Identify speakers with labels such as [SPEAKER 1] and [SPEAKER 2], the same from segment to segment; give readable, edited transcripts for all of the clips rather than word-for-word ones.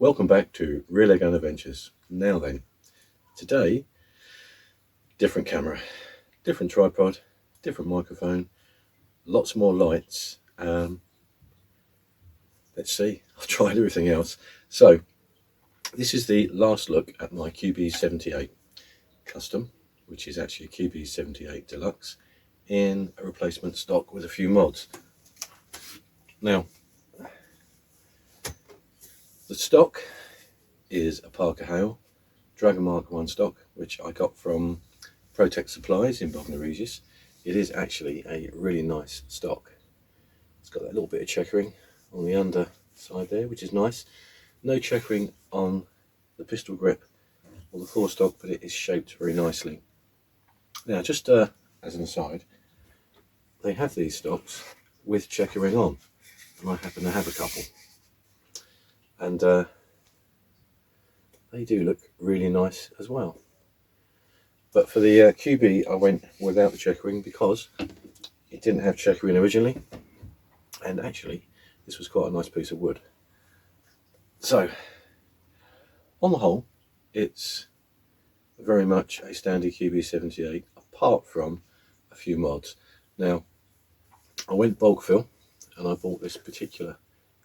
[SPEAKER 1] Welcome back to Real Airgun Adventures. Now then, today, different camera, different tripod, different microphone, lots more lights. Let's see, I've tried everything else. So, this is the last look at my QB78 Custom, which is actually a QB78 Deluxe in a replacement stock with a few mods. Now, the stock is a Parker Hale Dragon Mark 1 stock, which I got from Protect Supplies in Bognor Regis. It is actually a really nice stock. It's got that little bit of checkering on the underside there, which is nice. No checkering on the pistol grip or the forestock, but it is shaped very nicely. Now, just as an aside, they have these stocks with checkering on, and I happen to have a couple. And they do look really nice as well. But for the QB, I went without the checkering because it didn't have checkering originally, and actually this was quite a nice piece of wood. So on the whole, it's very much a standard QB78 apart from a few mods. Now, I went bulk fill and I bought this particular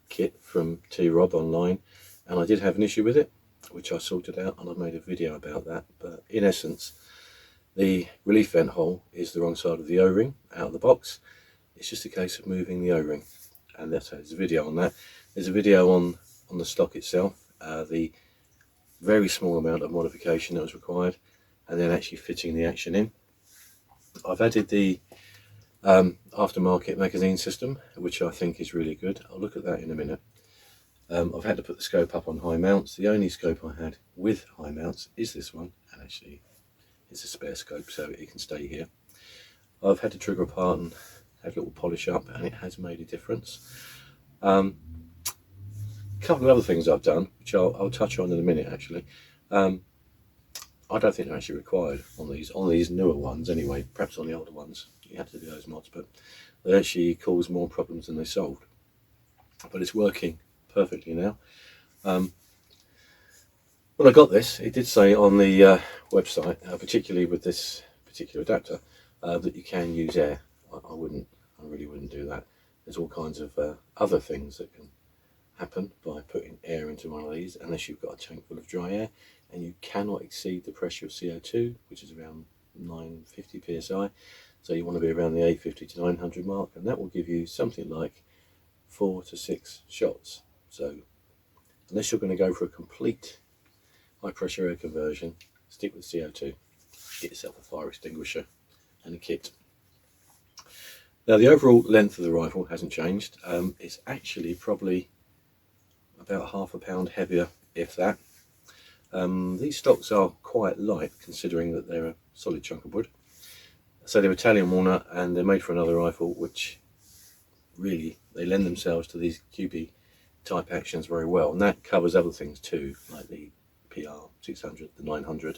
[SPEAKER 1] kit from T-Rob online, and I did have an issue with it, which I sorted out, and I've made a video about that. But in essence, the relief vent hole is the wrong side of the O-ring out of the box. It's just a case of moving the O-ring, and there's a video on that. There's a video on the stock itself, the very small amount of modification that was required, and then actually fitting the action in. I've added the Aftermarket Magazine system, which I think is really good. I'll look at that in a minute. I've had to put the scope up on high mounts. The only scope I had with high mounts is this one, and actually it's a spare scope, so it can stay here. I've had to trigger apart and have a little polish up, and it has made a difference. A couple of other things I've done, which I'll touch on in a minute actually. I don't think they're actually required on these newer ones anyway. Perhaps on the older ones you had to do those mods, but they actually caused more problems than they solved. But it's working perfectly now. When I got this, it did say on the website, particularly with this particular adapter, that you can use air. I really wouldn't do that. There's all kinds of other things that can happen by putting air into one of these, unless you've got a tank full of dry air, and you cannot exceed the pressure of CO2, which is around 950 psi. So you want to be around the 850 to 900 mark, and that will give you something like 4 to 6 shots. So unless you're going to go for a complete high pressure air conversion, stick with CO2. Get yourself a fire extinguisher and a kit. Now, the overall length of the rifle hasn't changed. It's actually probably about ½ a pound heavier, if that. These stocks are quite light considering that they're a solid chunk of wood. So they're Italian walnut, and they're made for another rifle, which really, they lend themselves to these QB type actions very well, and that covers other things too, like the PR 600, the 900.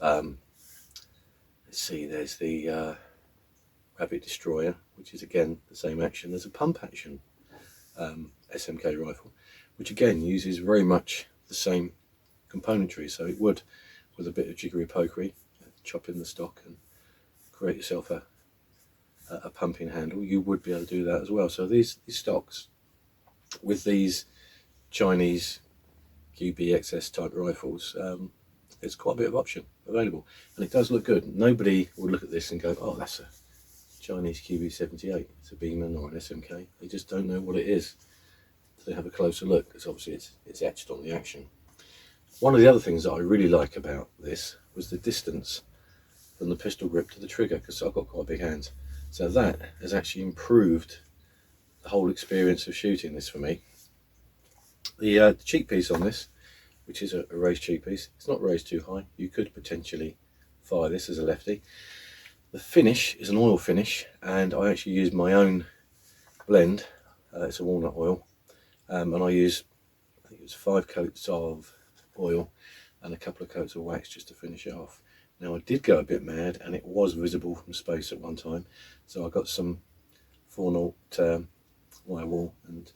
[SPEAKER 1] Let's see, there's the Rabbit Destroyer, which is again the same action. There's a pump action SMK rifle, which again uses very much the same componentry, so it would, with a bit of jiggery pokery, chop in the stock and create yourself a pumping handle. You would be able to do that as well. So these stocks with these Chinese QBXS type rifles, there's quite a bit of option available, and it does look good. Nobody would look at this and go, oh, that's a Chinese QB78, it's a Beeman or an SMK. They just don't know what it is. So they have a closer look, because obviously it's etched on the action. One of the other things that I really like about this was the distance from the pistol grip to the trigger, because I've got quite big hands. So that has actually improved the whole experience of shooting this for me. The cheek piece on this, which is a raised cheek piece, it's not raised too high. You could potentially fire this as a lefty. The finish is an oil finish, and I actually use my own blend. It's a walnut oil, and I use, I think it was 5 coats of oil and a couple of coats of wax just to finish it off. Now, I did go a bit mad, and it was visible from space at one time, so I got some 4-0 wire wool and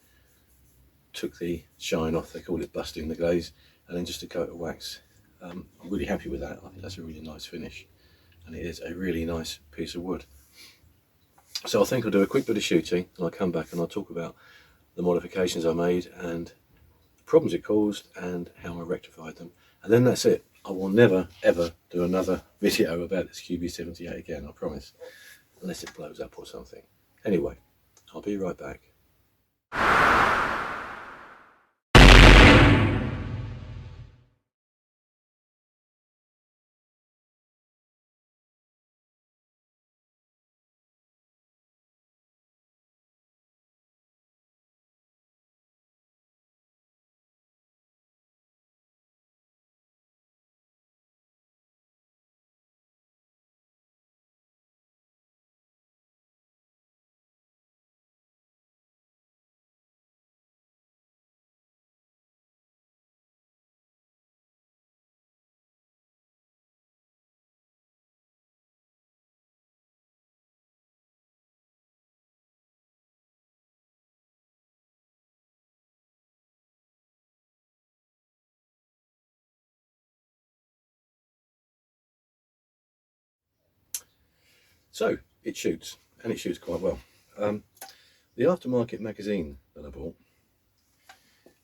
[SPEAKER 1] took the shine off. They call it busting the glaze, and then just a coat of wax. I'm really happy with that. I think that's a really nice finish, and it is a really nice piece of wood. So I think I'll do a quick bit of shooting, and I'll come back and I'll talk about the modifications I made and the problems it caused and how I rectified them. And then that's it. I will never ever do another video about this QB78 again, I promise, unless it blows up or something. Anyway, I'll be right back. So it shoots, and it shoots quite well. The Aftermarket Magazine that I bought,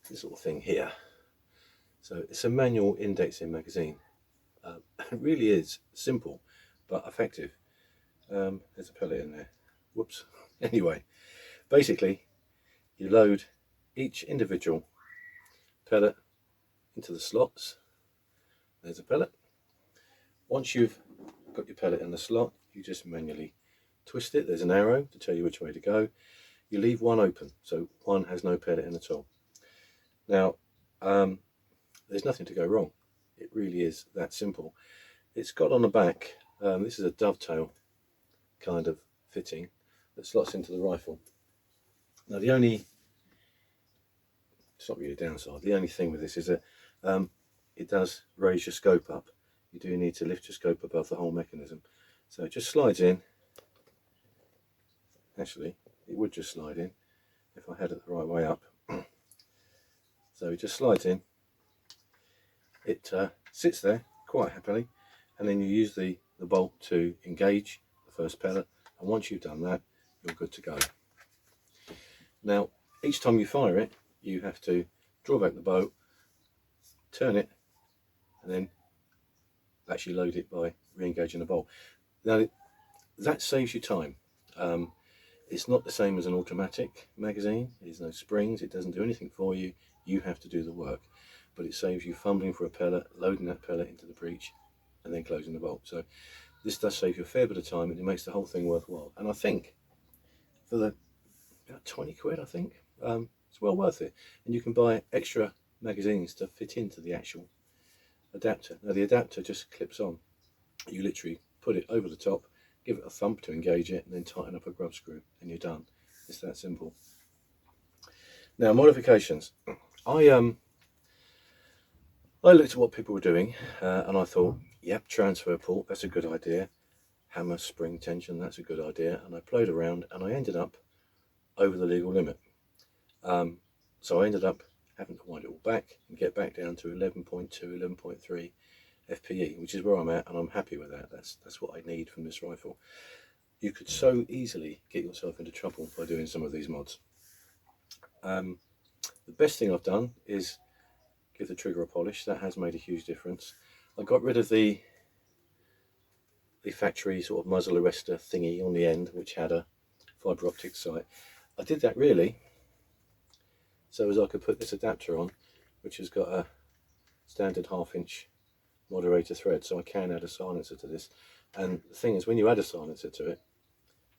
[SPEAKER 1] this little thing here. So it's a manual indexing magazine. It really is simple but effective. There's a pellet in there. Whoops. Anyway, basically you load each individual pellet into the slots. There's a pellet. Once you've got your pellet in the slot, you just manually twist it. There's an arrow to tell you which way to go. You leave one open, so one has no pellet in at all. Now, there's nothing to go wrong. It really is that simple. It's got on the back, this is a dovetail kind of fitting that slots into the rifle. Now it's not really a downside, the only thing with this is that it does raise your scope up. You do need to lift your scope above the whole mechanism. So it just slides in. Actually, it would just slide in if I had it the right way up. So it just slides in. It sits there quite happily, and then you use the bolt to engage the first pellet, and once you've done that, you're good to go. Now, each time you fire it, you have to draw back the bolt, turn it, and then actually load it by re-engaging the bolt. Now, that saves you time. It's not the same as an automatic magazine. There's no springs, it doesn't do anything for you. You have to do the work, but it saves you fumbling for a pellet, loading that pellet into the breech, and then closing the bolt. So this does save you a fair bit of time, and it makes the whole thing worthwhile. And I think for about 20 quid, I think, it's well worth it. And you can buy extra magazines to fit into the actual adapter. Now the adapter just clips on. You literally put it over the top, give it a thump to engage it, and then tighten up a grub screw, and you're done. It's that simple. Now, modifications. I looked at what people were doing, and I thought, yep, transfer port, that's a good idea. Hammer spring tension, that's a good idea. And I played around, and I ended up over the legal limit. So I ended up having to wind it all back and get back down to 11.2, 11.3 FPE, which is where I'm at, and I'm happy with that. That's what I need from this rifle. You could so easily get yourself into trouble by doing some of these mods. The best thing I've done is give the trigger a polish. That has made a huge difference. I got rid of the factory sort of muzzle arrestor thingy on the end, which had a fibre optic sight. I did that really so as I could put this adapter on, which has got a standard 1/2 inch moderator thread, so I can add a silencer to this. And the thing is, when you add a silencer to it,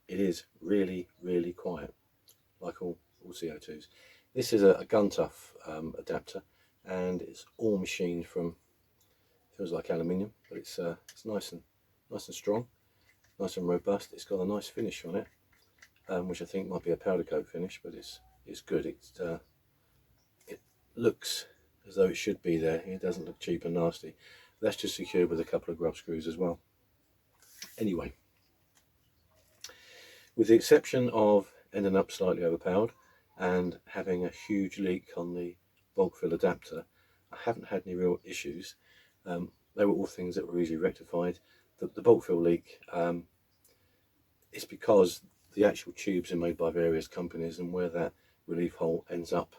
[SPEAKER 1] it is really, really quiet, like all CO2s. This is a gun tough adapter, and it's all machined from, feels like aluminium, but it's nice and strong, nice and robust. It's got a nice finish on it, which I think might be a powder coat finish, but it's good. It looks as though it should be there. It doesn't look cheap and nasty. That's just secured with a couple of grub screws as well. Anyway, with the exception of ending up slightly overpowered and having a huge leak on the bulk fill adapter. I haven't had any real issues. They were all things that were easily rectified. The bulk fill leak is because the actual tubes are made by various companies, and where that relief hole ends up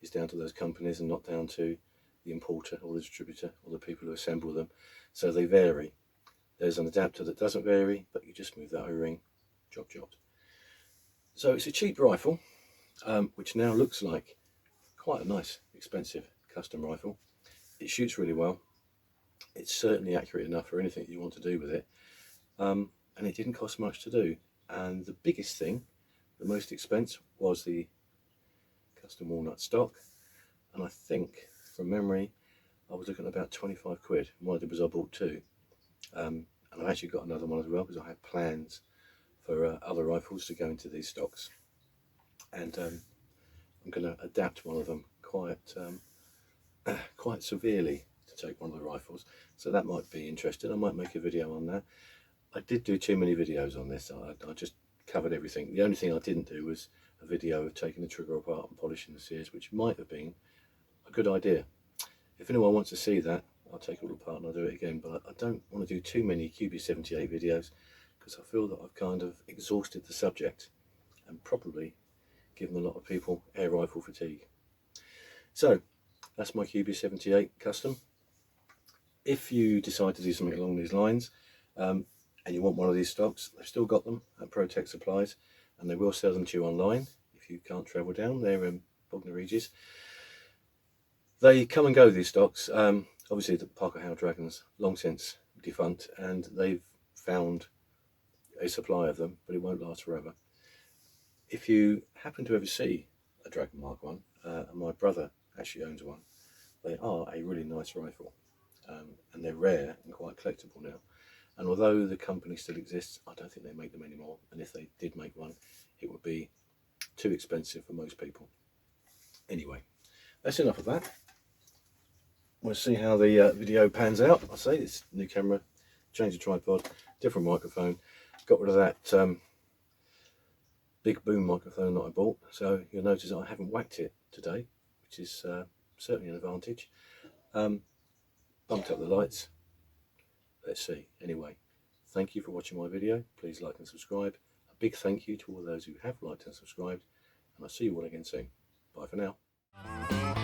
[SPEAKER 1] is down to those companies and not down to the importer or the distributor or the people who assemble them. So they vary. There's an adapter that doesn't vary, but you just move that O-ring, job jobbed. So it's a cheap rifle, which now looks like quite a nice, expensive custom rifle. It shoots really well. It's certainly accurate enough for anything you want to do with it. And it didn't cost much to do. And the biggest thing, the most expense, was the custom walnut stock. And I think, from memory, I was looking at about 25 quid. What I did was I bought two. And I've actually got another one as well, because I have plans for other rifles to go into these stocks. And I'm going to adapt one of them quite severely to take one of the rifles. So that might be interesting. I might make a video on that. I did do too many videos on this. I just covered everything. The only thing I didn't do was a video of taking the trigger apart and polishing the sears, which might have been a good idea. If anyone wants to see that, I'll take it all apart and I'll do it again. But I don't want to do too many QB78 videos, because I feel that I've kind of exhausted the subject and probably given a lot of people air rifle fatigue. So that's my QB78 custom. If you decide to do something along these lines, and you want one of these stocks, they've still got them at ProTech Supplies, and they will sell them to you online if you can't travel down. They're in Bognor Regis. They come and go, these stocks. Obviously the Parker Howell Dragons long since defunct, and they've found a supply of them, but it won't last forever. If you happen to ever see a Dragon Mark 1, and my brother actually owns one, they are a really nice rifle, and they're rare and quite collectible now. And although the company still exists, I don't think they make them anymore, and if they did make one, it would be too expensive for most people. Anyway, that's enough of that. We'll see how the video pans out. I say it's new camera, change the tripod, different microphone, got rid of that big boom microphone that I bought, so you'll notice that I haven't whacked it today, which is certainly an advantage. Bumped up the lights. Let's see. Anyway, thank you for watching my video. Please like and subscribe. A big thank you to all those who have liked and subscribed, and I'll see you all again soon. Bye for now.